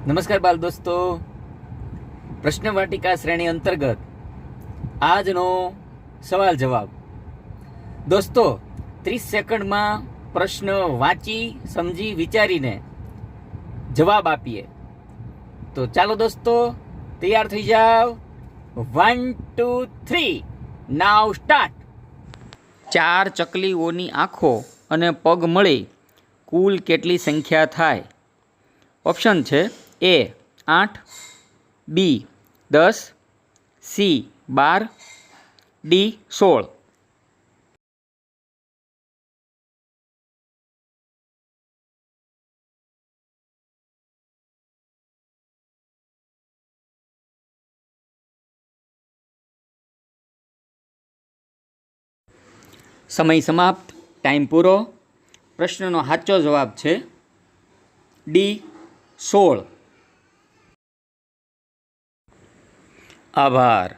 નમસ્કાર બાલ દોસ્તો, પ્રશ્ન વાટિકા શ્રેણી અંતર્ગત આજનો સવાલ જવાબ. દોસ્તો 30 સેકન્ડમાં પ્રશ્ન વાંચી સમજી વિચારીને જવાબ આપીએ. તો ચાલો દોસ્તો, તૈયાર થઈ જાઓ. 1 2 3 નાવ સ્ટાર્ટ. 4 ચકલીઓની આંખો અને પગ મળી કુલ કેટલી સંખ્યા થાય? ઓપ્શન છે: A 8, B 10, C 12, D 16. સમય સમાપ્ત, ટાઈમ પૂરો. પ્રશ્નનો સાચો જવાબ છે D 16. આભાર.